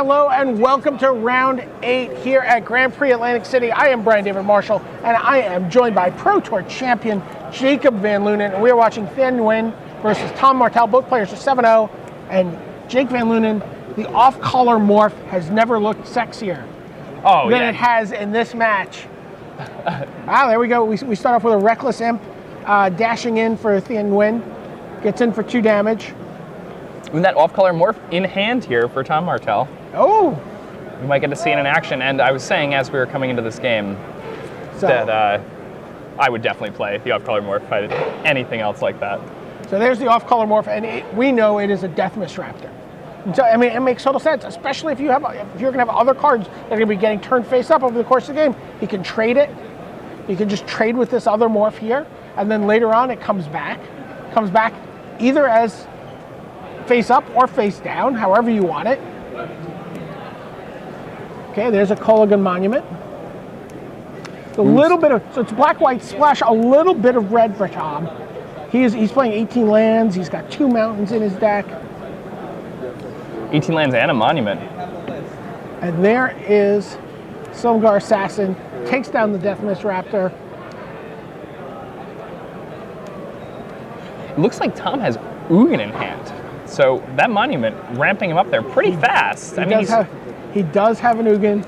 Hello and welcome to round 8 here at Grand Prix Atlantic City. I am Brian David Marshall and I am joined by Pro Tour champion Jacob Van Lunen, and we are watching Thanh Nguyen versus Tom Martell. Both players are 7-0, and Jake Van Lunen, the off-color morph has never looked sexier than it has in this match. There we go. We start off with a Reckless Imp dashing in for Thanh Nguyen. Gets in for 2 damage. And that off-color morph in hand here for Tom Martell. Oh! We might get to see it in action. And I was saying as we were coming into this game that I would definitely play the off-color morph if I did anything else like that. So there's the off-color morph, and we know it is a Deathmiss Raptor. So, I mean, it makes total sense, especially if you're going to have other cards that are going to be getting turned face up over the course of the game. You can trade it. You can just trade with this other morph here, and then later on it comes back. Comes back either as face up or face down, however you want it. Okay, there's a Kolaghan Monument. A little bit of, so it's black-white splash, a little bit of red for Tom. He's playing 18 lands. He's got 2 mountains in his deck. 18 lands and a monument. And there is Silumgar Assassin, takes down the Deathmiss Raptor. It looks like Tom has Ugin in hand. So that monument ramping him up there pretty fast. He does have an Ugin.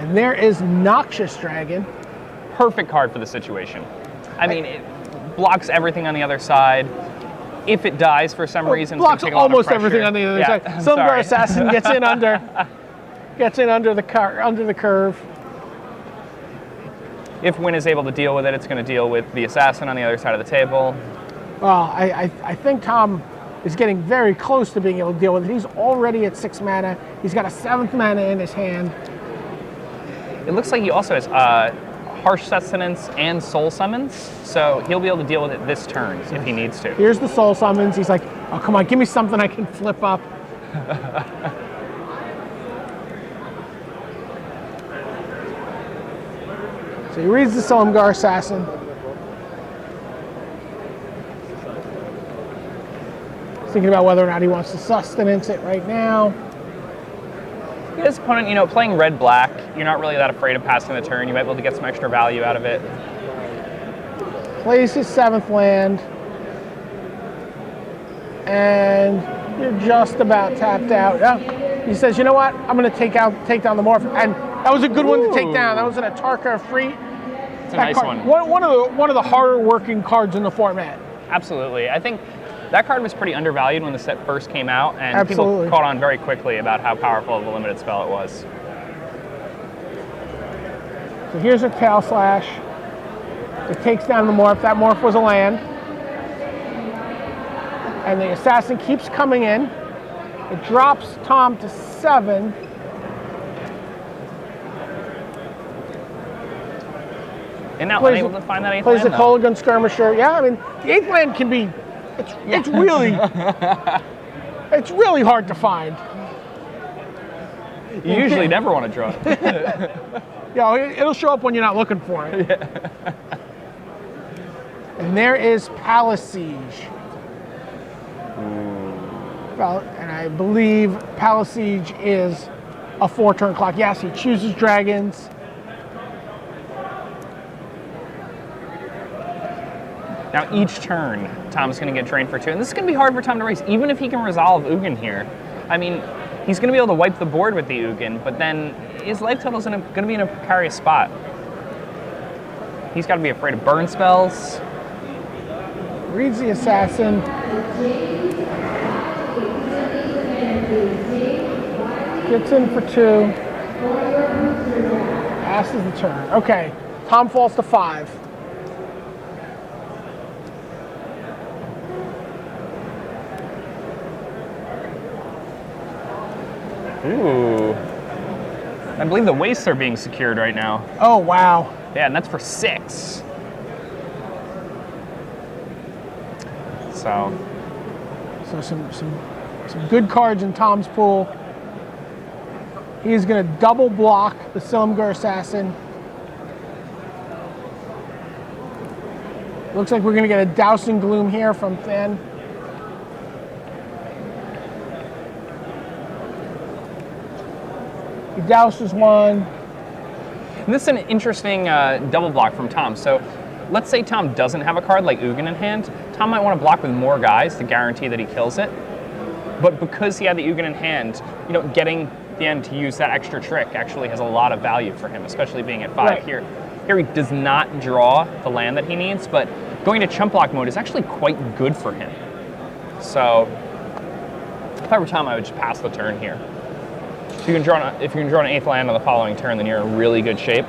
And there is Noxious Dragon. Perfect card for the situation. I mean, it blocks everything on the other side. If it dies for some reason, blocks it's gonna take a lot of almost everything on the other side. Silumgar Assassin gets in under the curve. If Nguyen is able to deal with it, it's going to deal with the assassin on the other side of the table. Well, I think Tom is getting very close to being able to deal with it. He's already at 6 mana. He's got a 7th mana in his hand. It looks like he also has Harsh Sustenance and Soul Summons, so he'll be able to deal with it this turn if he needs to. Here's the Soul Summons. He's like, oh, come on, give me something I can flip up. So he reads the Silumgar Assassin. Thinking about whether or not he wants to sustenance it right now. His opponent, playing red-black, you're not really that afraid of passing the turn. You might be able to get some extra value out of it. Plays his 7th land. And you're just about tapped out. He says, you know what? I'm going to take down the morph. And that was a good one to take down. That was an Atarka Free. It's a nice one. One of the harder working cards in the format. Absolutely. I think that card was pretty undervalued when the set first came out, and Absolutely. People caught on very quickly about how powerful of a limited spell it was. So here's a Tail Slash. It takes down the morph. That morph was a land. And the assassin keeps coming in. It drops Tom to 7. And now unable to find that 8th plays land, the Kolaghan Skirmisher. Yeah, I mean, the 8th land can be, it's really hard to find. You usually never want to draw it. It'll show up when you're not looking for it. Yeah. And there is Palace Siege. Well, and I believe Palace Siege is a 4-turn clock. Yes, he chooses dragons. Now each turn, Tom's going to get drained for 2, and this is going to be hard for Tom to race, even if he can resolve Ugin here. I mean, he's going to be able to wipe the board with the Ugin, but then his life total's going to be in a precarious spot. He's got to be afraid of burn spells. Reads the assassin. Gets in for 2. Passes the turn. Okay, Tom falls to 5. Ooh. I believe the wastes are being secured right now. Oh, wow. Yeah, and that's for 6. So some good cards in Tom's pool. He's going to double block the Silumgar Assassin. Looks like we're going to get a Dousing Gloom here from Thanh. He douses one. And this is an interesting double block from Tom. So let's say Tom doesn't have a card like Ugin in hand. Tom might want to block with more guys to guarantee that he kills it. But because he had the Ugin in hand, getting the end to use that extra trick actually has a lot of value for him, especially being at 5 Right. here. Here he does not draw the land that he needs, but going to chump block mode is actually quite good for him. So if I were Tom, I would just pass the turn here. If you can draw an 8th land on the following turn, then you're in really good shape.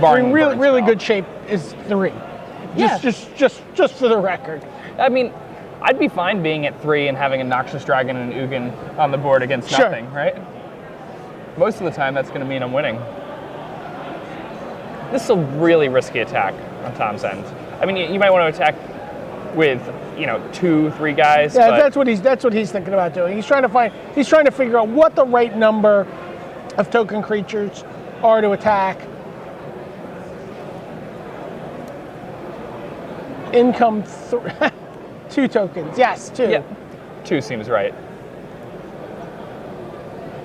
Barring Really, burn really spell. good shape is 3. Yeah. Just for the record. I mean, I'd be fine being at 3 and having a Noxious Dragon and an Ugin on the board against Sure. nothing, right? Most of the time, that's going to mean I'm winning. This is a really risky attack on Tom's end. I mean, you might want to attack with 2, 3 guys. Yeah, but that's what he's thinking about doing. He's trying to figure out what the right number of token creatures are to attack. Income 2 tokens. Yes, 2. yeah, 2 seems right.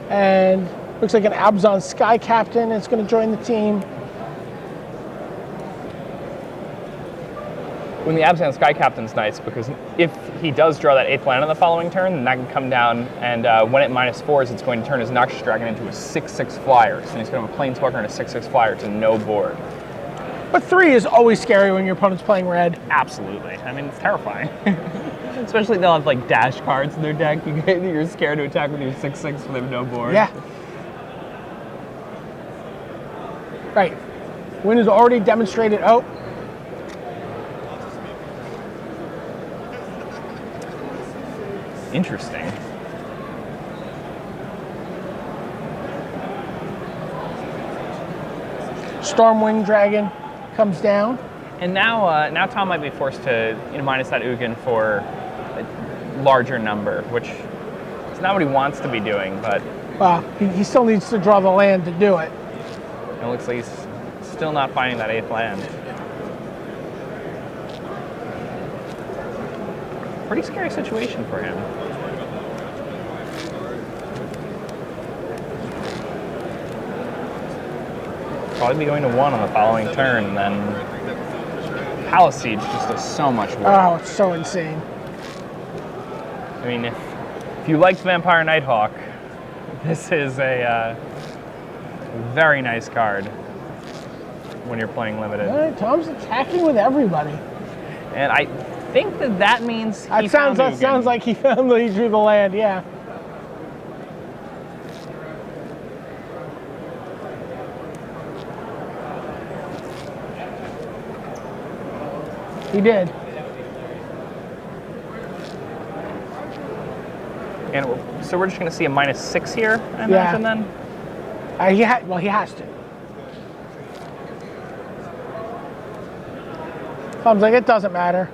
And looks like an Abzan Sky Captain is going to join the team. When the Abzan Sky Captain's nice, because if he does draw that 8th land on the following turn, then that can come down, and when it -4s, it's going to turn his Noxious Dragon into a 6/6 flyer. So he's going to have a Planeswalker and a 6/6 flyer to no board. But 3 is always scary when your opponent's playing red. Absolutely. I mean, it's terrifying. Especially they'll have like dash cards in their deck. You're scared to attack with your 6/6 when they have no board. Yeah. Right. Win has already demonstrated. Oh. Interesting. Stormwing Dragon comes down. And now Tom might be forced to minus that Ugin for a larger number, which is not what he wants to be doing, but He still needs to draw the land to do it. it looks like he's still not finding that 8th land. Pretty scary situation for him. Probably be going to 1 on the following turn, and then Palace Siege just does so much work. Oh, it's so insane. I mean, if you liked Vampire Nighthawk, this is a very nice card when you're playing limited. All right, Tom's attacking with everybody. And I think that means he found That Ugin. sounds like he drew the land. Yeah. He did. And so we're just going to see a -6 here, I imagine, then? He has to. Tom's like, it doesn't matter.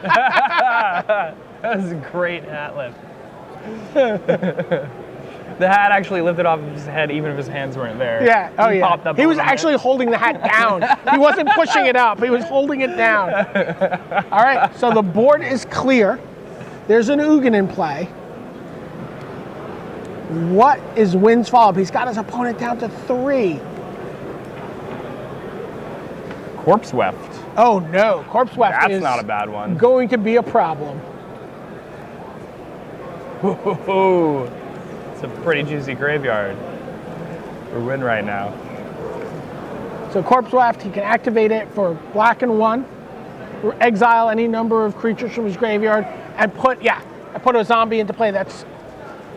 That was a great hat lift. The hat actually lifted off of his head even if his hands weren't there. Yeah. Oh, He yeah. popped up He a was little bit. actually holding the hat down. He wasn't pushing it up. He was holding it down. All right. So the board is clear. There's an Ugin in play. What is Wynn's follow-up? He's got his opponent down to 3. Corpse Weft. Oh no, Corpse Weft That's is not a bad one. going to be a problem. Ooh, it's a pretty juicy graveyard. We're Wynn right now. So Corpse Weft, he can activate it for black and 1, or exile any number of creatures from his graveyard, and put a zombie into play that's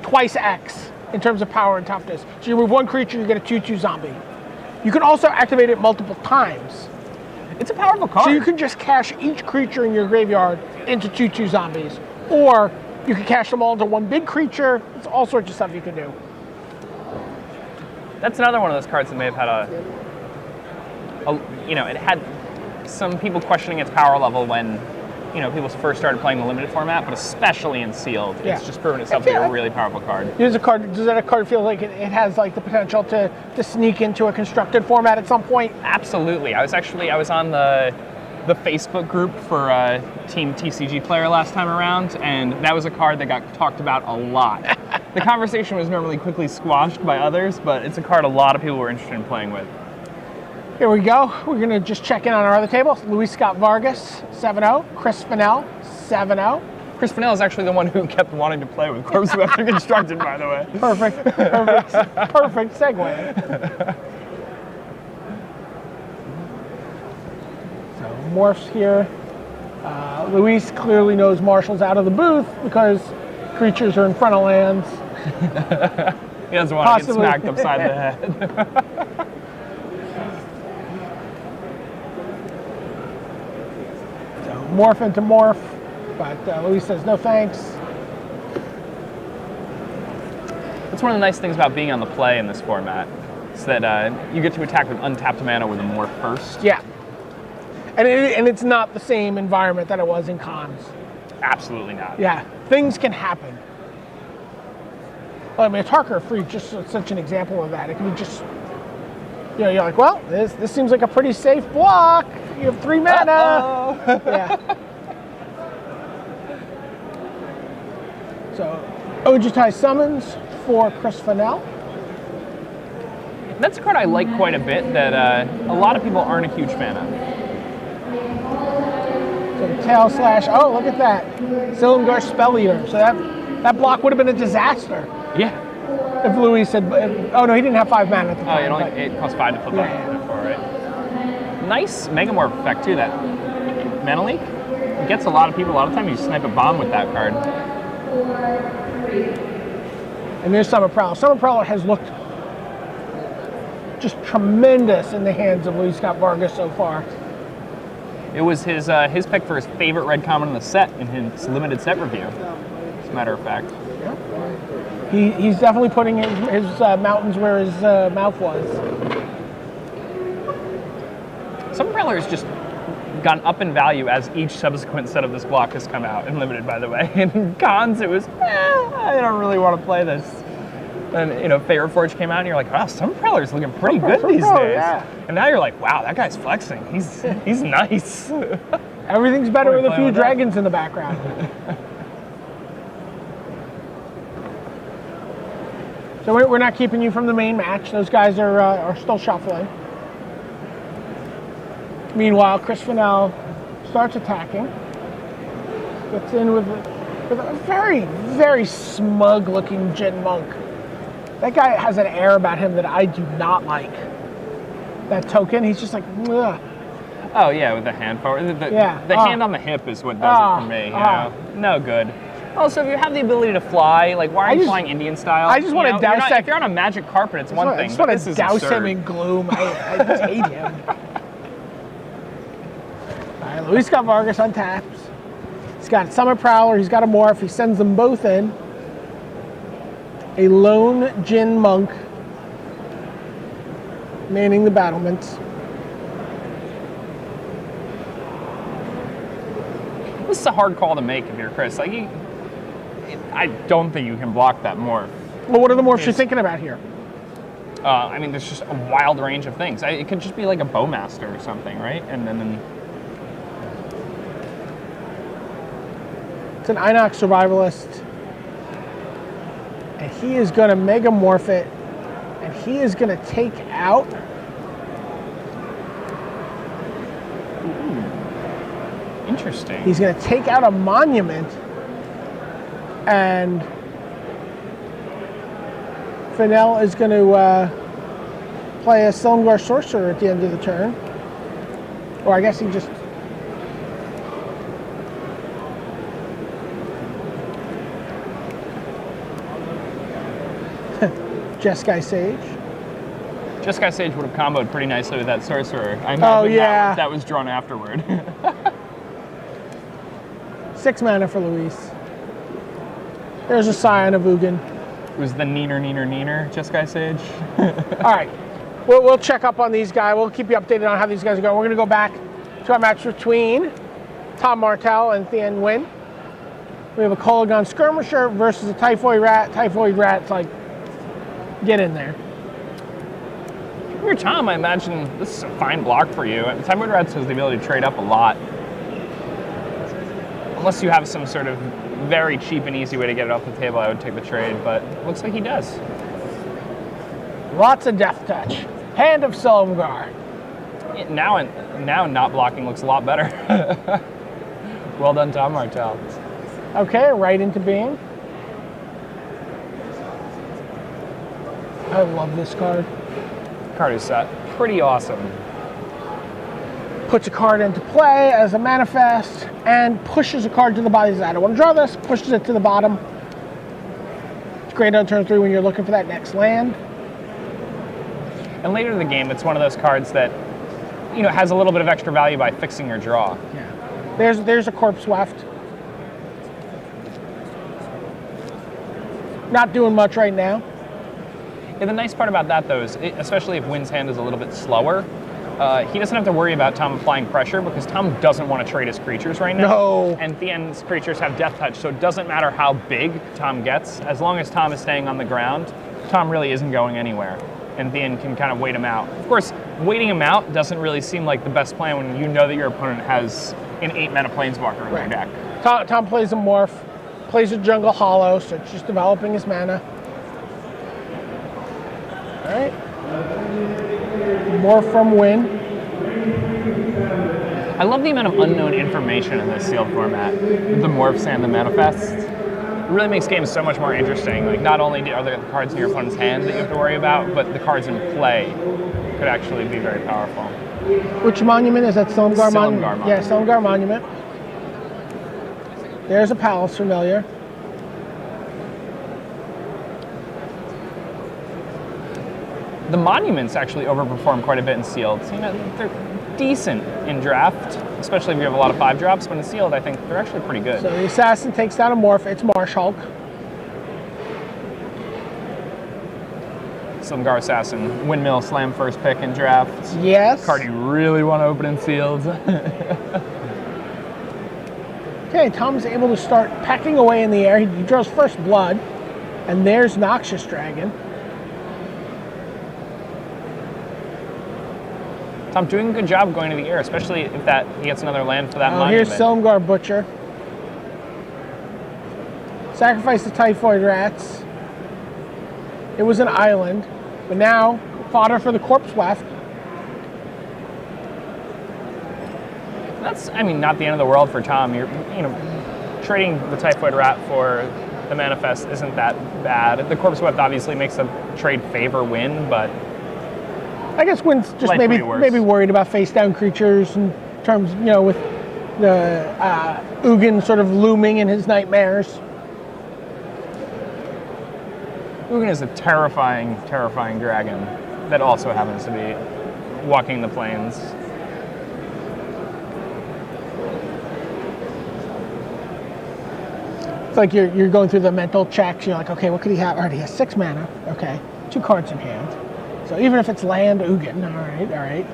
twice X in terms of power and toughness. So you remove 1 creature, you get a 2/2 zombie. You can also activate it multiple times. It's a powerful card. So you can just cash each creature in your graveyard into 2/2 zombies. Or you can cash them all into 1 big creature. It's all sorts of stuff you can do. That's another one of those cards that may have had it had some people questioning its power level when, people first started playing the limited format, but especially in sealed, Yeah. it's just proven itself to be a really powerful card. Does that card feel like it has like the potential to sneak into a constructed format at some point? Absolutely. I was on the the Facebook group for Team TCG Player last time around, and that was a card that got talked about a lot. The conversation was normally quickly squashed by others, but it's a card a lot of people were interested in playing with. Here we go. We're going to just check in on our other table. Luis Scott Vargas, 7-0. Chris Fennell, 7-0. Chris Fennell is actually the one who kept wanting to play with Corpse Weapon Constructed, by the way. Perfect segue. So morphs here. Luis clearly knows Marshall's out of the booth because creatures are in front of lands. He doesn't want to get smacked upside the head. So morph into morph, but Luis says no thanks. That's one of the nice things about being on the play in this format. Is that you get to attack with untapped mana with a morph first. Yeah. And it's not the same environment that it was in cons. Absolutely not. Yeah, things can happen. Well, I mean, a Tarkir Freak just such an example of that. It can be just, you're like, well, this seems like a pretty safe block. You have 3 mana. Uh-oh. Yeah. So, Ojutai summons for Chris Fennell. That's a card I like quite a bit that a lot of people aren't a huge fan of. So tail slash. Oh, look at that. Silumgar Spell Eater. So that block would have been a disaster Yeah. if Luis had. Oh no, he didn't have 5 mana at the time. Oh, it costs 5 to flip Yeah. for, right? Nice Megamorph effect too. That mana leak gets a lot of people. A lot of times you snipe a bomb with that card. And there's Summer Prowler. Summer Prowler has looked just tremendous in the hands of Luis Scott Vargas so far. It was his pick for his favorite red common in the set in his limited set review, as a matter of fact. Yeah. He's definitely putting his mountains where his mouth was. Summer Prowler has just gone up in value as each subsequent set of this block has come out, in limited, by the way. In cons, it was, I don't really want to play this. And, Favorite Forge came out, and you're like, wow, Summer Prowler's looking pretty good these days. Yeah. And now you're like, wow, that guy's flexing. He's nice. Everything's better with a few dragons in the background. So we're not keeping you from the main match. Those guys are still shuffling. Meanwhile, Chris Fennell starts attacking. Gets in with a very, very smug-looking Jin Monk. That guy has an air about him that I do not like. That token, he's just like, ugh. Oh, yeah, with the hand forward. The hand on the hip is what does it for me. You know? No good. Also, if you have the ability to fly, like, why are you flying Indian style? I just want to douse that. If you're on a magic carpet, it's one thing. I just want to douse him in gloom. I just hate him. All right, Luis Scott Vargas untaps. He's got Summer Prowler. He's got a morph. He sends them both in. A lone Jin Monk manning the battlements. This is a hard call to make if you're Chris. Like, I don't think you can block that morph. Well, what are the morphs you're thinking about here? I mean, there's just a wild range of things. It could just be like a Bowmaster or something, right? And then it's an Inox Survivalist. And he is going to Megamorph it. And he is going to take out... Interesting. He's going to take out a monument. And Fennell is going to play a Silumgar Sorcerer at the end of the turn. Or I guess he just... Jeskai Sage. Jeskai Sage would have comboed pretty nicely with that Sorcerer. I imagine that was drawn afterward. 6 mana for Luis. There's a Scion of Ugin. It was the neener Jeskai Sage. All right. We'll check up on these guys. We'll keep you updated on how these guys are going. We're going to go back to our match between Tom Martell and Thien Nguyen. We have a Kolaghan Skirmisher versus a Typhoid Rat. Typhoid Rat's like, get in there. you're Tom, I imagine this is a fine block for you. Typhoid Rats has the ability to trade up a lot. Unless you have some sort of very cheap and easy way to get it off the table, I would take the trade, but it looks like he does. Lots of death touch. Hand of Silumgar. Now not blocking looks a lot better. Well done, Tom Martell. Okay, right into being. I love this card. Card is pretty awesome. Puts a card into play as a manifest and pushes a card to the bottom. I don't want to draw this, pushes it to the bottom. It's great on turn 3 when you're looking for that next land. And later in the game, it's one of those cards that, you know, has a little bit of extra value by fixing your draw. Yeah. There's a Corpse Weft. Not doing much right now. Yeah, the nice part about that, though, is especially if Wynn's hand is a little bit slower, he doesn't have to worry about Tom applying pressure because Tom doesn't want to trade his creatures right now. No. And Theon's creatures have Death Touch, so it doesn't matter how big Tom gets. As long as Tom is staying on the ground, Tom really isn't going anywhere. And Theon can kind of wait him out. Of course, waiting him out doesn't really seem like the best plan when you know that your opponent has an 8-mana Planeswalker in their deck. Tom plays a Morph, plays a Jungle Hollow, so it's just developing his mana. All right. Morph from Wynn. I love the amount of unknown information in this sealed format. With the Morphs and the Manifests. It really makes games so much more interesting. Like, not only are there the cards in your opponent's hand that you have to worry about, but the cards in play could actually be very powerful. Which monument is that? Silumgar Monument? Monument. Yeah, Silumgar Monument. There's a Palace Familiar. The monuments actually overperform quite a bit in sealed. So, you know, they're decent in draft, especially if you have a lot of 5-drops, but in sealed, I think they're actually pretty good. So the Assassin takes down a Morph. It's Marsh Hulk. Silumgar Assassin, Windmill Slam first pick in draft. Yes. Card you really want to open in sealed. Okay, Tom's able to start pecking away in the air. He draws First Blood, and there's Noxious Dragon. Tom doing a good job going to the air, especially if that he gets another land for that monument. Here's Silumgar Butcher. Sacrifice the Typhoid Rats. It was an island, but now fodder for the Corpse Weft. That's, I mean, not the end of the world for Tom. You're, you know, trading the Typhoid Rat for the Manifest isn't that bad. The Corpse Weft obviously makes the trade favor Wynn, but I guess Wynn's just maybe worried about face down creatures in terms, you know, with the Ugin sort of looming in his nightmares. Ugin is a terrifying, terrifying dragon that also happens to be walking the plains. It's like you're going through the mental checks. You're like, okay, what could he have? All right, he has 6 mana. Okay, 2 cards in hand. So even if it's land, Ugin, all right.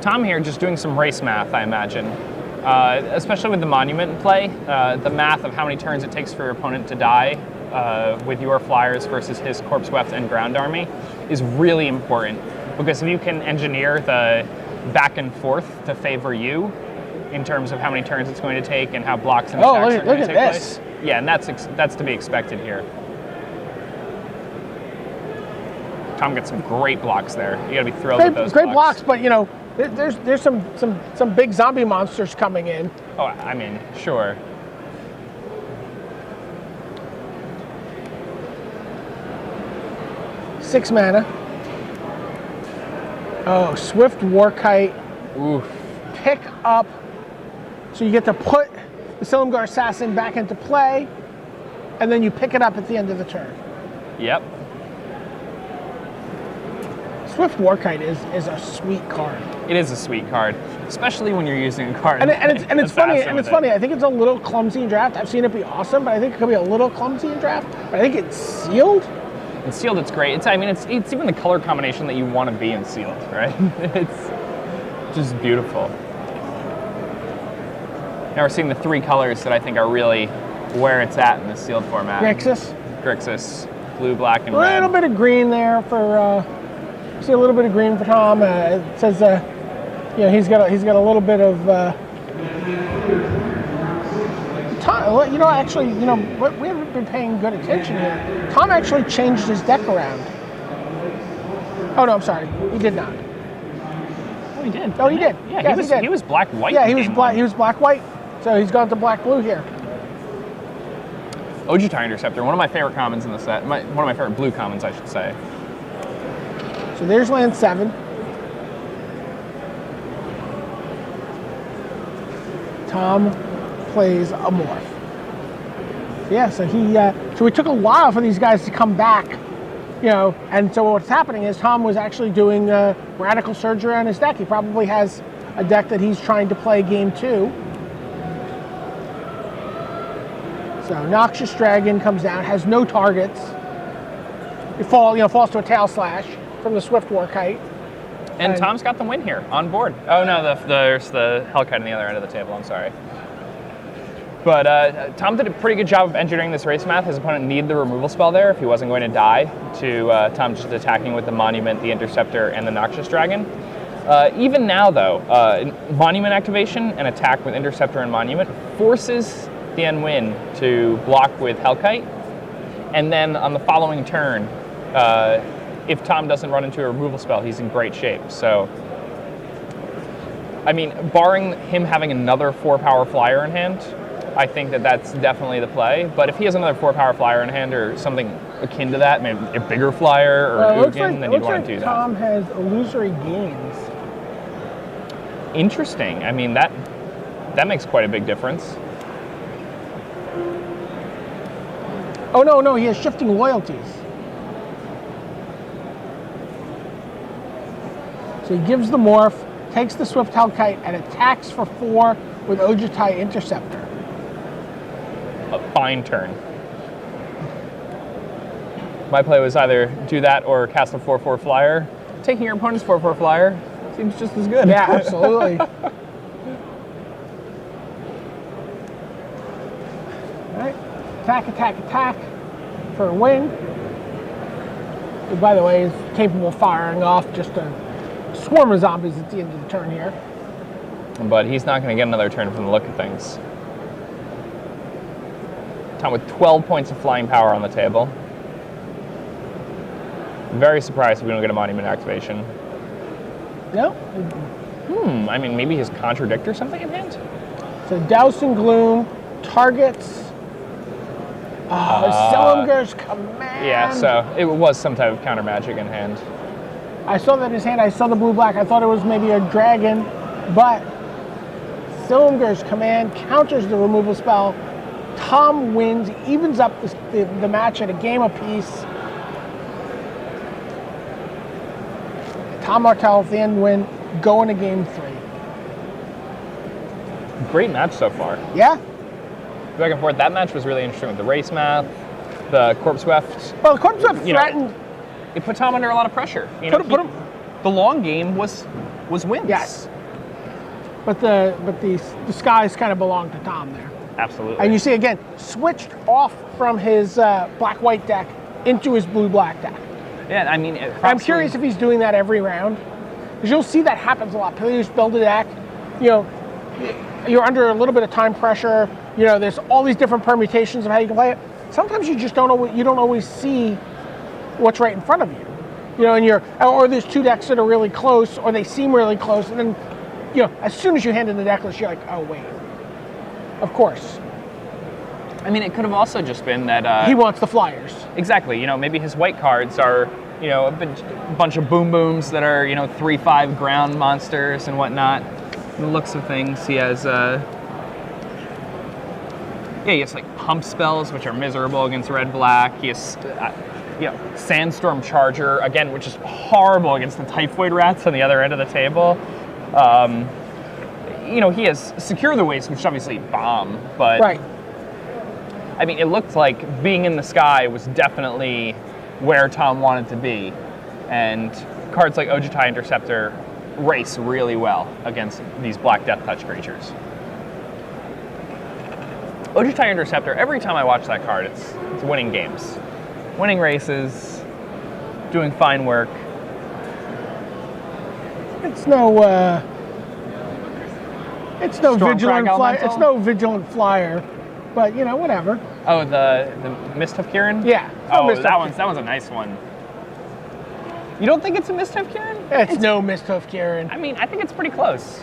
Tom here just doing some race math, I imagine. Especially with the monument in play, the math of how many turns it takes for your opponent to die with your flyers versus his Corpse Weft and Ground Army is really important. Because if you can engineer the back and forth to favor you in terms of how many turns it's going to take and how blocks and attacks are going to take place. Yeah, and that's to be expected here. Tom gets some great blocks there. You got to be thrilled with those great blocks, but you know, there's some big zombie monsters coming in. Oh, I mean, sure. Six mana. Oh, Swift Warkite. Oof. Pick up. So you get to put the Silumgar Assassin back into play, and then you pick it up at the end of the turn. Yep. Swift Warkite is a sweet card. It is a sweet card, especially when you're using a card. And it's funny. I think it's a little clumsy in draft. I've seen it be awesome, but I think it could be a little clumsy in draft. But I think it's sealed. In sealed, it's great. It's even the color combination that you want to be in sealed, right? It's just beautiful. Now we're seeing the 3 colors that I think are really where it's at in the sealed format. Grixis. Grixis, blue, black, and A red. little bit of green there for See a little bit of green for Tom. It says, he's got a little bit of. Tom, what we haven't been paying good attention here. Tom actually changed his deck around. Oh no, I'm sorry, he did not. Oh, he did. Oh, he did. Yeah, Yes, he was black-white. Yeah, he was black. He was black-white. So he's gone to black-blue here. Ojutai Interceptor, one of my favorite commons in the set. One of my favorite blue commons, I should say. So there's land 7. Tom plays a morph. Yeah, so so it took a while for these guys to come back, and so what's happening is Tom was actually doing radical surgery on his deck. He probably has a deck that he's trying to play game 2. So Noxious Dragon comes down, has no targets. It falls to a tail slash from the Swift War Kite. And Tom's got the win here on board. Oh no, there's the Hellkite on the other end of the table. I'm sorry. But Tom did a pretty good job of engineering this race math. His opponent needed the removal spell there if he wasn't going to die, to Tom just attacking with the Monument, the Interceptor, and the Noxious Dragon. Even now, though, Monument activation and attack with Interceptor and Monument forces the N-Win to block with Hellkite. And then on the following turn, if Tom doesn't run into a removal spell, he's in great shape. So, I mean, barring him having another 4-power flyer in hand, I think that's definitely the play. But if he has another 4-power flyer in hand or something akin to that, maybe a bigger flyer or an Ugin, then you'd want to do that. Tom has illusory gains. Interesting. I mean, that makes quite a big difference. Oh no, he has shifting loyalties. So he gives the morph, takes the Swift Hellkite, and attacks for 4 with Ojutai Interceptor. A fine turn. My play was either do that or cast a 4/4 flyer. Taking your opponent's 4/4 flyer seems just as good. Yeah, absolutely. All right, attack for a win. Who, by the way, is capable of firing off just a swarm of zombies at the end of the turn here. But he's not going to get another turn from the look of things. Tom with 12 points of flying power on the table. Very surprised if we don't get a Monument activation. No? I mean, maybe his Contradict or something in hand? So Douse and Gloom targets Silumgar's Command. Yeah, so it was some type of counter magic in hand. I saw that in his hand. I saw the blue-black. I thought it was maybe a dragon, but Silumgar's Command counters the removal spell. Tom wins, evens up the match at a game apiece. Tom Martell at the end win, going to game 3. Great match so far. Yeah? Back and forth. That match was really interesting with the race math, the Corpse Weft. Well, the Corpse Weft threatened. It put Tom under a lot of pressure. The long game was wins. Yes. But the skies kind of belonged to Tom there. Absolutely. And you see again, switched off from his black-white deck into his blue-black deck. Yeah, I mean, I'm curious if he's doing that every round, because you'll see that happens a lot. Players build a deck, you're under a little bit of time pressure. There's all these different permutations of how you can play it. Sometimes you just don't always see what's right in front of you. Or there's 2 decks that are really close, or they seem really close, and then, as soon as you hand in the deck list, you're like, oh wait. Of course. I mean, it could have also just been that he wants the flyers. Exactly. Maybe his white cards are, a bunch of boom booms that are, 3/5 ground monsters and whatnot. From the looks of things, he has, he has like pump spells, which are miserable against red-black. He has, Sandstorm Charger, again, which is horrible against the Typhoid Rats on the other end of the table. He has Secure the Waste, which is obviously bomb, but right. I mean, it looked like being in the sky was definitely where Tom wanted to be, and cards like Ojutai Interceptor race really well against these Black Death Touch creatures. Ojutai Interceptor, every time I watch that card, it's winning games. Winning races, doing fine work. It's no Stormcrag vigilant flyer. elemental? It's no vigilant flyer, but you know, whatever. Oh, the Mist of Kirin? Yeah. Oh, Mist of that one's a nice one. You don't think it's a Mist of Kirin? It's no Mist of Kirin. I mean, I think it's pretty close.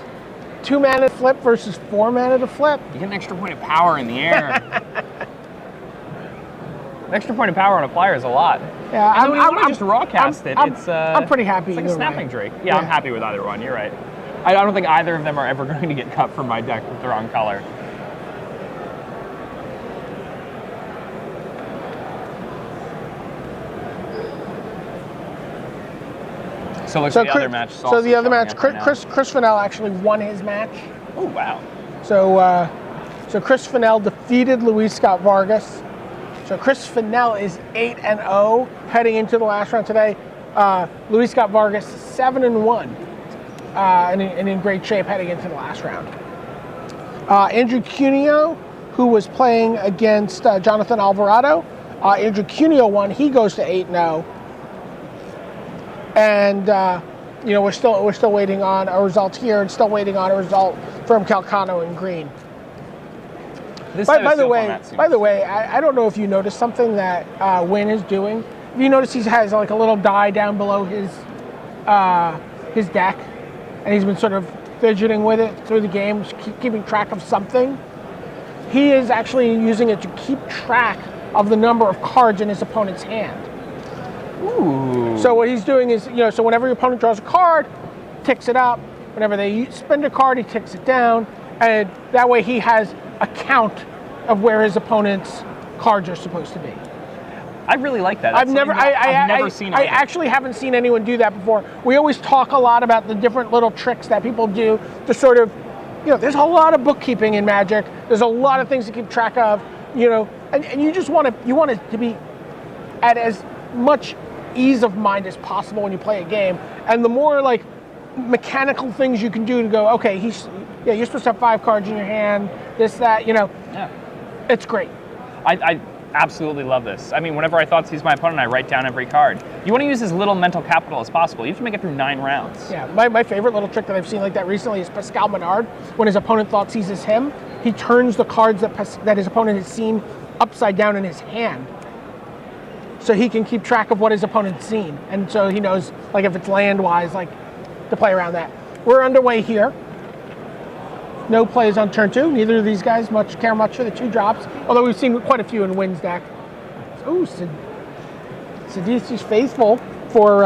2 mana to flip versus 4 mana to flip. You get an extra point of power in the air. An extra point of power on a flyer is a lot. Yeah, And then when you want to just raw cast it, I'm pretty happy. It's like a either Snapping way. Drake. Yeah, I'm happy with either one. You're right. I don't think either of them are ever going to get cut from my deck with the wrong color. So it looks like the other match. So the other match, Chris Fennell actually won his match. Oh wow! So Chris Fennell defeated Luis Scott Vargas. So Chris Fennell is 8-0 heading into the last round today. Luis Scott Vargas 7-1, and in great shape heading into the last round. Andrew Cuneo, who was playing against Jonathan Alvarado, Andrew Cuneo won. He goes to 8-0. And you know, we're still waiting on a result here, and still waiting on a result from Calcano in green. By the way, I don't know if you noticed something that Wynn is doing. Have you noticed he has like a little die down below his deck, and he's been sort of fidgeting with it through the game, keeping track of something. He is actually using it to keep track of the number of cards in his opponent's hand. Ooh. So what he's doing is, you know, so whenever your opponent draws a card, ticks it up. Whenever they spend a card, he ticks it down, and that way he has a count of where his opponent's cards are supposed to be. I really like that. I've never seen it. I actually haven't seen anyone do that before. We always talk a lot about the different little tricks that people do to sort of, you know, there's a lot of bookkeeping in Magic. There's a lot of things to keep track of, you know, and you just want it to be at as much ease of mind as possible when you play a game. And the more like mechanical things you can do to go, okay, you're supposed to have 5 cards in your hand, this, that, you know. Yeah. It's great. I absolutely love this. I mean, whenever I thought he's my opponent, I write down every card. You want to use as little mental capital as possible. You have to make it through 9 rounds. Yeah, my favorite little trick that I've seen like that recently is Pascal Menard. When his opponent thought sees him, he turns the cards that his opponent has seen upside down in his hand, so he can keep track of what his opponent's seen, and so he knows, like, if it's land-wise, like, to play around that. We're underway here. No plays on turn 2. Neither of these guys care much for the 2 drops, although we've seen quite a few in Wynn's deck. Ooh, Sidici's Faithful for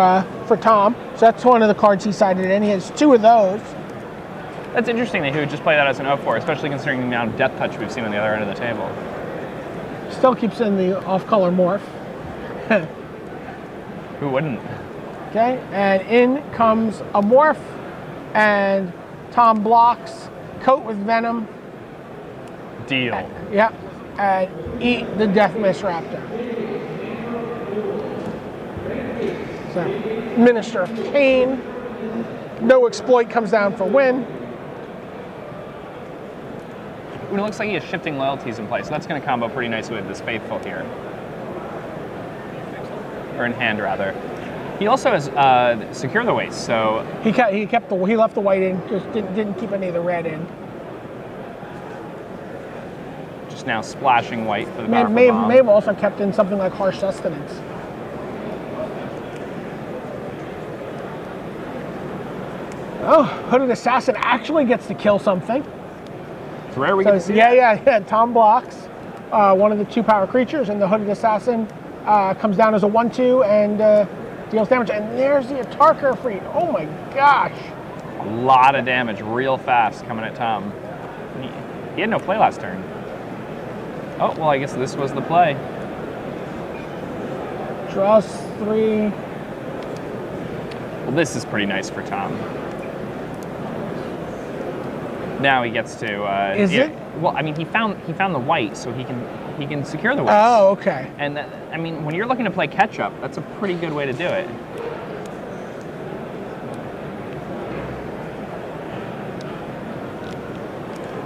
Tom. So that's one of the cards he sided in. He has 2 of those. That's interesting that he would just play that as an 0-4, especially considering the amount of Death Touch we've seen on the other end of the table. Still keeps in the off-color morph. Who wouldn't? Okay, and in comes a morph, and Tom blocks, coat with venom. Deal. Yep, and eat the Death Mist Raptor. So, Minister of Pain. No exploit comes down for Wynn. It looks like he has shifting loyalties in place, so that's going to combo pretty nicely with this Faithful here. Or in hand, rather. He also has Secure the Waste, so he left the white in, just didn't keep any of the red in. Just now splashing white for the May bomb. have also kept in something like Harsh Sustenance. Oh, Hooded Assassin actually gets to kill something. It's rare we get to see that. Yeah. Tom blocks one of the 2 power creatures, and the Hooded Assassin comes down as a 1/2 and deals damage. And there's the Atarkar Freed. Oh my gosh. A lot of damage real fast coming at Tom. He had no play last turn. Oh, well, I guess this was the play. Draws 3. Well, this is pretty nice for Tom. Now he gets to. Is it? Well, I mean, he found the white, so he can secure the white. Oh, okay. And that, I mean, when you're looking to play catch up, that's a pretty good way to do it.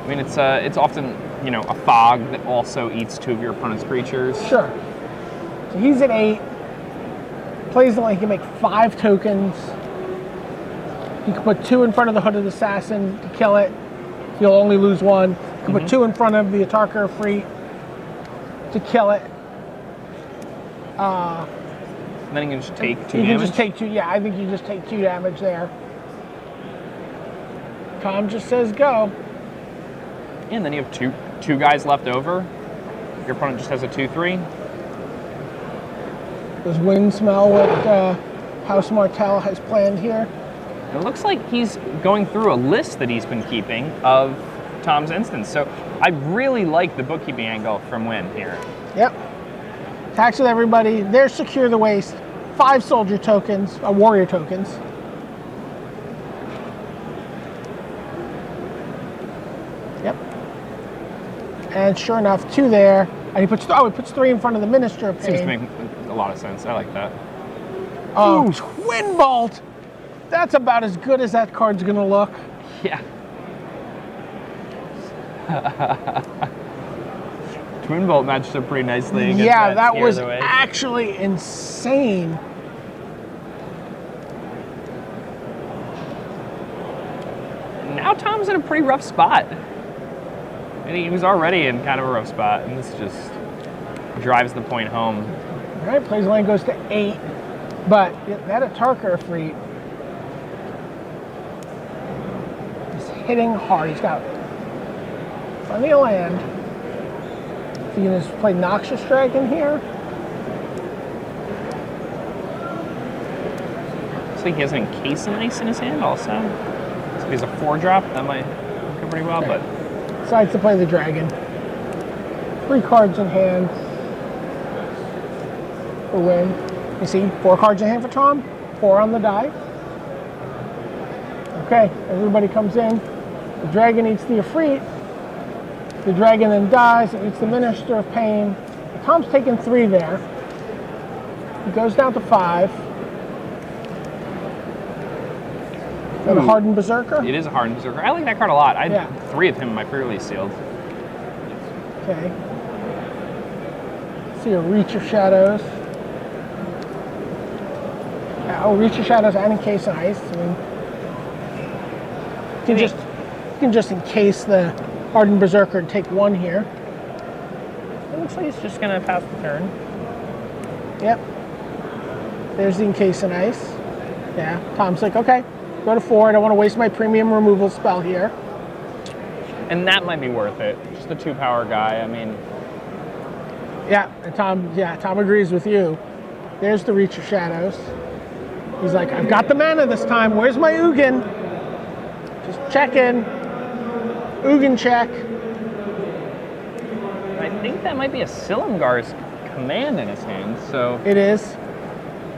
I mean, it's often, you know, a fog that also eats 2 of your opponent's creatures. Sure. So he's at 8. Plays it like he can make 5 tokens. You can put 2 in front of the Hooded Assassin to kill it. You'll only lose 1. You can put 2 in front of the Atarka Efreet to kill it. And then you can just take 2 You damage. can just take 2. Yeah, I think you just take 2 damage there. Tom just says go. And then you have two guys left over. Your opponent just has a 2/3. Does Wind smell what House Martell has planned here? It looks like he's going through a list that he's been keeping of Tom's instance. So I really like the bookkeeping angle from Wynn here. Yep. Attacks with everybody. There's Secure the Waste. 5 soldier tokens, warrior tokens. Yep. And sure enough, 2 there. And he puts 3 in front of the Minister of Pain. Seems to make a lot of sense. I like that. Oh, Twin Bolt! That's about as good as that card's gonna look. Yeah. Twin Bolt matched up pretty nicely against Yeah, that Scare was the Way. actually insane. Now Tom's in a pretty rough spot. And he was already in kind of a rough spot, and this just drives the point home. All right, plays lane goes to 8, but that Atarka Efreet is hitting hard. He's got plenty of land. Is he gonna play Noxious Dragon here? Looks like he has an Encase of Ice in his hand also. So if he's a 4-drop, that might go pretty well, but Decides to play the dragon. 3 cards in hand for Win. You see, 4 cards in hand for Tom, 4 on the die. Okay, everybody comes in. The dragon eats the Efreet. The dragon then dies. It eats the Minister of Pain. Tom's taking 3 there. He goes down to 5. Is that a Hardened Berserker? it is a Hardened Berserker. I like that card a lot. I Yeah. had 3 of him in my pre-release sealed. Okay. See a Reach of Shadows. Reach of Shadows and Encase of Ice. I mean, you can just encase the Hardened Berserker and take 1 here. It looks like he's just going to pass the turn. Yep. There's the Encase of Ice. Yeah. Tom's like, okay, go to 4. I don't want to waste my premium removal spell here. And that might be worth it. Just a 2-power guy. I mean, Yeah. And Tom agrees with you. There's the Reach of Shadows. He's like, I've got the mana this time. Where's my Ugin? Just checking. Ugin check. I think that might be a Silumgar's command in his hand, so It is.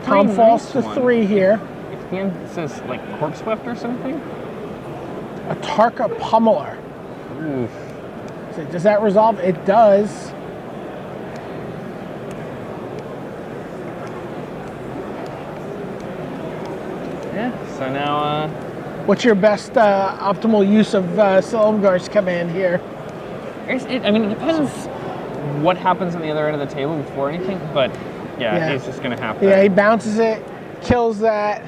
Tom Pretty falls nice to one. 3 here. if the end says like Corpse Swift or something. Atarka Pummeler. Oof. So does that resolve? It does. Yeah, so now, What's your best optimal use of Silumgar's command here? I mean, it depends what happens on the other end of the table before anything, but Yeah. he's just going to have to. Yeah, he bounces it, kills that.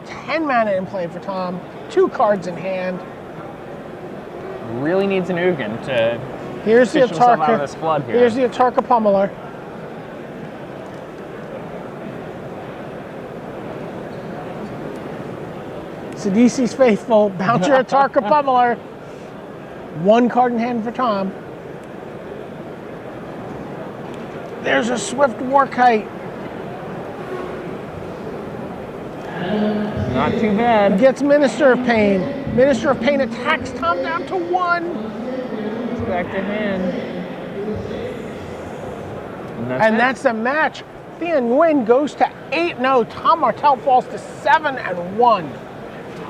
10 mana in play for Tom. 2 cards in hand. Really needs an Ugin to Here's the fish himself out of Atarka. this flood here. Here's the Atarka Pummeler. Sidisi's faithful. Bounce your Atarka Pummeler. 1 card in hand for Tom. There's a Swift Warkite. Not too bad. Gets Minister of Pain. Minister of Pain attacks Tom down to 1. It's back to hand. And that's the match. Thien Nguyen goes to 8-0. Tom Martell falls to 7-1.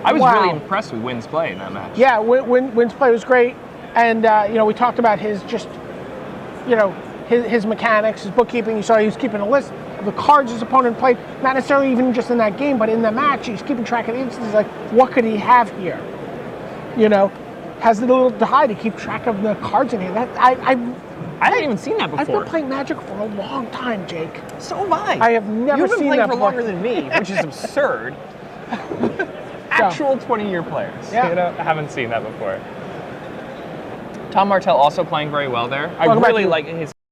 I was Wow. really impressed with Wynn's play in that match. Yeah, Wynn's play was great. And, we talked about his his mechanics, his bookkeeping. You saw he was keeping a list of the cards his opponent played, not necessarily even just in that game, but in the match. He's keeping track of the instances, like, what could he have here? Has the little die to keep track of the cards in here. I haven't even seen that I've before. been playing Magic for a long time, Jake. So have I. I have never You've been seen playing that for before. longer than me, which is absurd. actual 20-year players. Yeah. You know, I haven't seen that before. Tom Martell also playing very well there. I Welcome back really to- like his